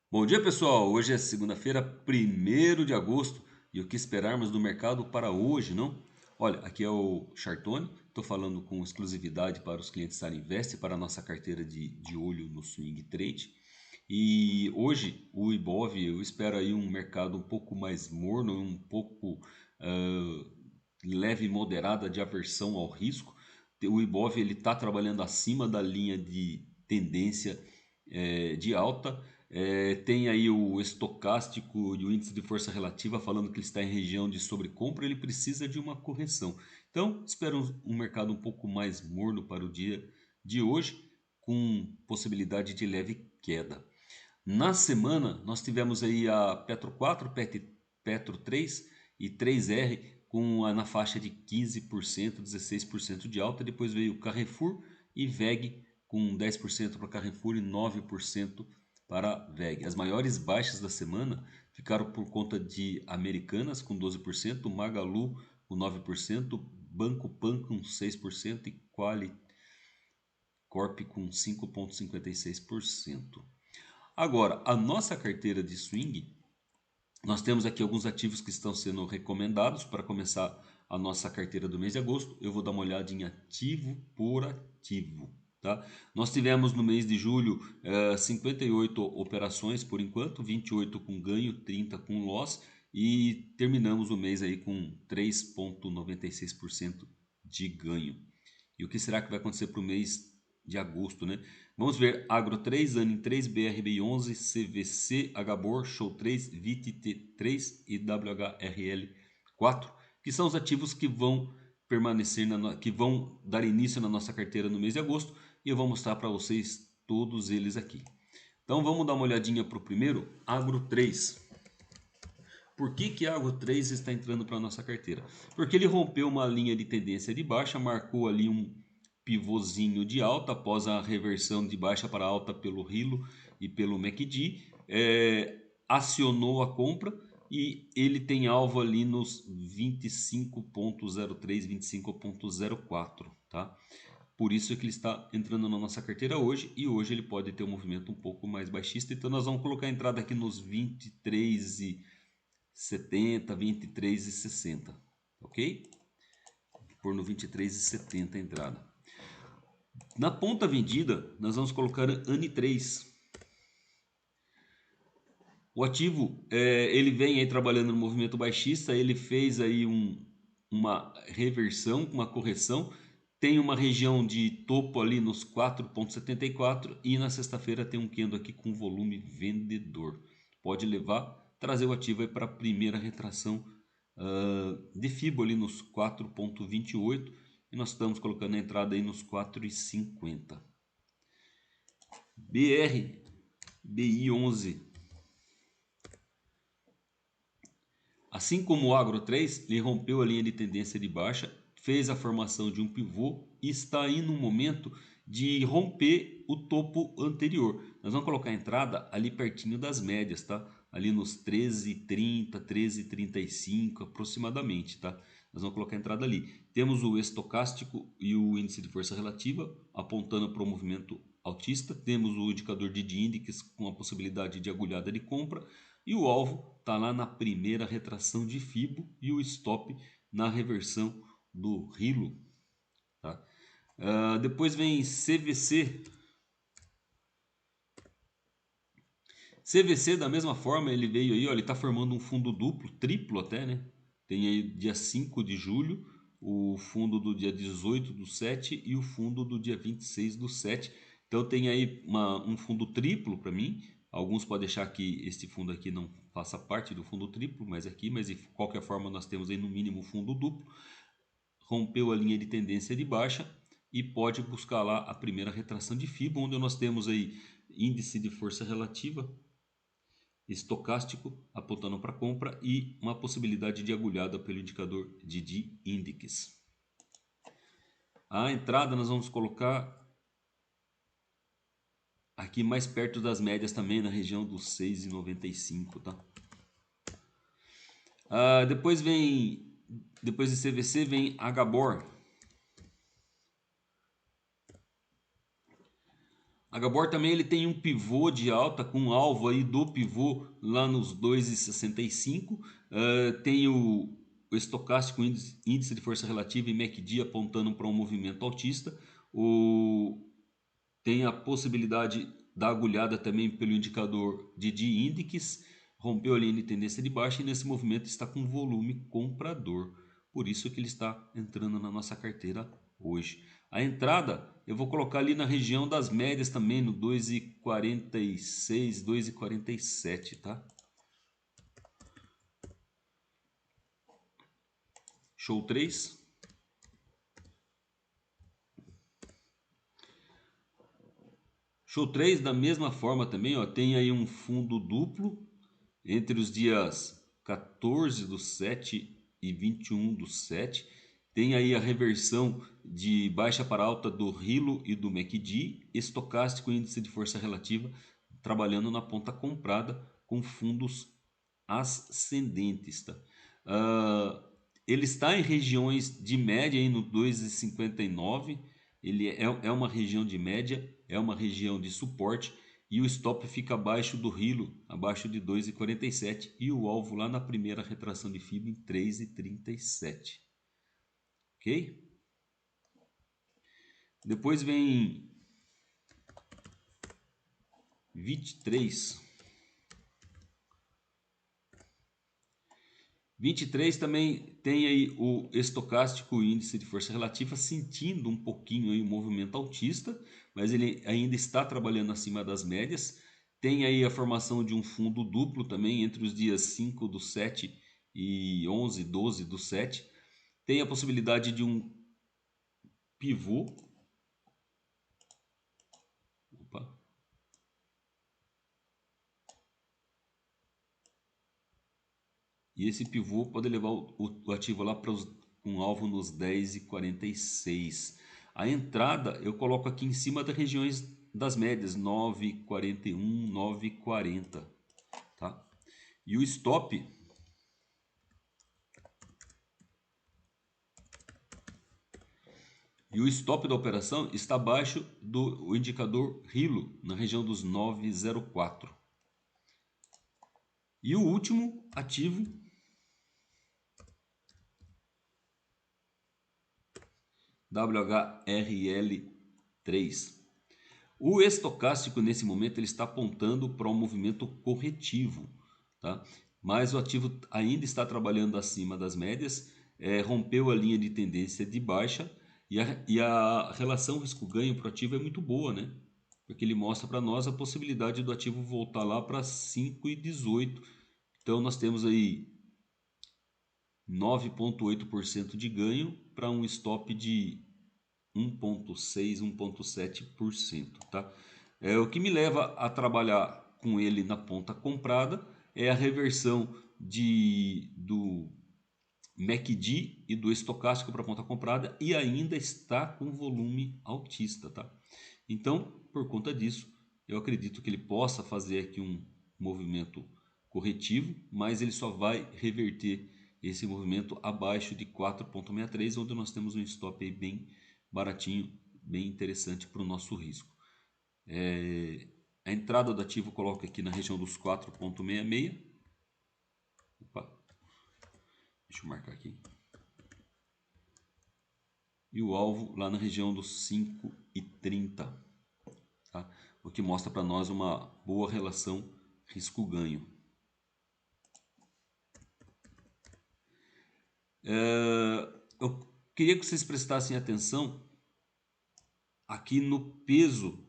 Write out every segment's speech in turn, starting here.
Bom dia, pessoal. Hoje é segunda-feira, 1º de agosto, e o que esperarmos do mercado para hoje, não? Olha, aqui é o Chartone, estou falando com exclusividade para os clientes da Invest, para a nossa carteira de olho no Swing Trade. E hoje o Ibov, eu espero aí um mercado um pouco mais morno, um pouco leve e moderada de aversão ao risco. O Ibov ele está trabalhando acima da linha de tendência de alta. Tem aí o estocástico e o índice de força relativa falando que ele está em região de sobrecompra, ele precisa de uma correção. Então, espero um mercado um pouco mais morno para o dia de hoje, com possibilidade de leve queda. Na semana, nós tivemos aí a Petro 4, Petro 3 e 3R na faixa de 15%, 16% de alta. Depois veio Carrefour e VEG com 10% para Carrefour e 9% para VEG. As maiores baixas da semana ficaram por conta de Americanas com 12%, Magalu com 9%, Banco Pan com 6% e Quali Corp com 5,56%. Agora, a nossa carteira de swing, nós temos aqui alguns ativos que estão sendo recomendados para começar a nossa carteira do mês de agosto. Eu vou dar uma olhada em ativo por ativo. Tá? Nós tivemos no mês de julho 58 operações por enquanto, 28 com ganho, 30 com loss e terminamos o mês aí com 3,96% de ganho. E o que será que vai acontecer para o mês de agosto, né? Vamos ver Agro 3, ANIM 3, BRBI 11, CVC, HBOR, Show 3, VIT 3 e WHRL 4, que são os ativos que vão permanecer, que vão dar início na nossa carteira no mês de agosto, e eu vou mostrar para vocês todos eles aqui. Então vamos dar uma olhadinha para o primeiro, Agro 3. Por que a Agro 3 está entrando para a nossa carteira? Porque ele rompeu uma linha de tendência de baixa, marcou ali um pivôzinho de alta após a reversão de baixa para alta pelo Rilo e pelo MACD, acionou a compra e ele tem alvo ali nos 25,03, 25,04, tá? Por isso é que ele está entrando na nossa carteira hoje, e hoje ele pode ter um movimento um pouco mais baixista, então nós vamos colocar a entrada aqui nos 23,70, 23,60, ok? Por no 23,70 a entrada. Na ponta vendida, nós vamos colocar ANI 3. O ativo, ele vem aí trabalhando no movimento baixista, ele fez aí uma reversão, uma correção, tem uma região de topo ali nos 4,74 e na sexta-feira tem um candle aqui com volume vendedor. Pode trazer o ativo aí para a primeira retração de FIBO ali nos 4,28 e nós estamos colocando a entrada aí nos 4,50. BI 11. Assim como o Agro 3, ele rompeu a linha de tendência de baixa, fez a formação de um pivô e está aí no momento de romper o topo anterior. Nós vamos colocar a entrada ali pertinho das médias, tá? Ali nos 13,30, 13,35 aproximadamente, tá? Nós vamos colocar a entrada ali. Temos o estocástico e o índice de força relativa apontando para o movimento altista. Temos o indicador de índices com a possibilidade de agulhada de compra. E o alvo está lá na primeira retração de FIBO e o stop na reversão do Rilo. Tá? Depois vem CVC. CVC da mesma forma, ele veio aí, ó, ele está formando um fundo duplo, triplo até, né? Tem aí dia 5 de julho, o fundo do dia 18 do 7 e o fundo do dia 26 do 7. Então tem aí um fundo triplo para mim. Alguns podem achar que este fundo aqui não faça parte do fundo triplo, mas de qualquer forma nós temos aí no mínimo fundo duplo. Rompeu a linha de tendência de baixa e pode buscar lá a primeira retração de FIBO, onde nós temos aí índice de força relativa, estocástico apontando para compra e uma possibilidade de agulhada pelo indicador de D-Index. A entrada nós vamos colocar aqui mais perto das médias também, na região dos 6,95, tá? Depois de CVC vem HBOR. A Gabor também ele tem um pivô de alta com um alvo aí do pivô lá nos 2,65. Tem o estocástico índice de força relativa e MACD apontando para um movimento altista. Tem a possibilidade da agulhada também pelo indicador de D-Index, rompeu a linha de tendência de baixa e nesse movimento está com volume comprador. Por isso que ele está entrando na nossa carteira hoje. A entrada eu vou colocar ali na região das médias também, no 2,46, 2,47, tá? Show 3. Show 3 da mesma forma também, ó, tem aí um fundo duplo entre os dias 14 do 7 e 21 do 7. Tem aí a reversão de baixa para alta do Hilo e do MACD, estocástico índice de força relativa, trabalhando na ponta comprada com fundos ascendentes. Tá? Ele está em regiões de média aí no 2,59. Ele é uma região de média, é uma região de suporte e o stop fica abaixo do Hilo, abaixo de 2,47 e o alvo lá na primeira retração de FIBA em 3,37. Ok? Depois vem 23. 23 também tem aí o estocástico índice de força relativa sentindo um pouquinho aí o movimento altista, mas ele ainda está trabalhando acima das médias. Tem aí a formação de um fundo duplo também entre os dias 5 do 7 e 11, 12 do 7. Tem a possibilidade de um pivô. Opa. E esse pivô pode levar o ativo lá para um alvo nos 10,46. A entrada eu coloco aqui em cima das regiões das médias, 9,41, 9,40. Tá? E o stop da operação está abaixo do indicador Hilo, na região dos 9,04. E o último ativo WHRL3. O estocástico nesse momento ele está apontando para um movimento corretivo, tá? Mas o ativo ainda está trabalhando acima das médias, rompeu a linha de tendência de baixa e a relação risco-ganho para o ativo é muito boa, né? Porque ele mostra para nós a possibilidade do ativo voltar lá para 5,18. Então nós temos aí 9,8% de ganho para um stop de 1,6%, 1,7%. Tá? O que me leva a trabalhar com ele na ponta comprada é a reversão do MACD e do estocástico para a ponta comprada e ainda está com volume altista. Tá? Então, por conta disso, eu acredito que ele possa fazer aqui um movimento corretivo, mas ele só vai reverter esse movimento abaixo de 4,63, onde nós temos um stop aí bem baratinho, bem interessante para o nosso risco. A entrada do ativo eu coloco aqui na região dos 4,66. Opa, deixa eu marcar aqui. E o alvo lá na região dos 5,30. Tá? O que mostra para nós uma boa relação risco-ganho. Eu queria que vocês prestassem atenção aqui no peso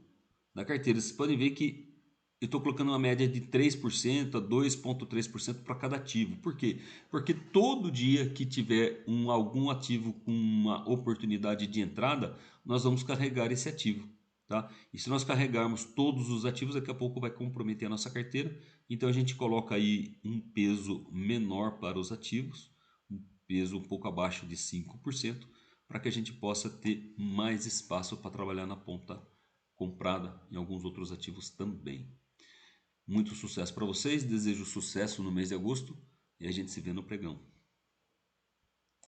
da carteira. Vocês podem ver que eu estou colocando uma média de 3% a 2,3% para cada ativo. Por quê? Porque todo dia que tiver algum ativo com uma oportunidade de entrada, nós vamos carregar esse ativo. Tá? E se nós carregarmos todos os ativos, daqui a pouco vai comprometer a nossa carteira. Então a gente coloca aí um peso menor para os ativos, um peso um pouco abaixo de 5%, para que a gente possa ter mais espaço para trabalhar na ponta comprada em alguns outros ativos também. Muito sucesso para vocês, desejo sucesso no mês de agosto e a gente se vê no pregão.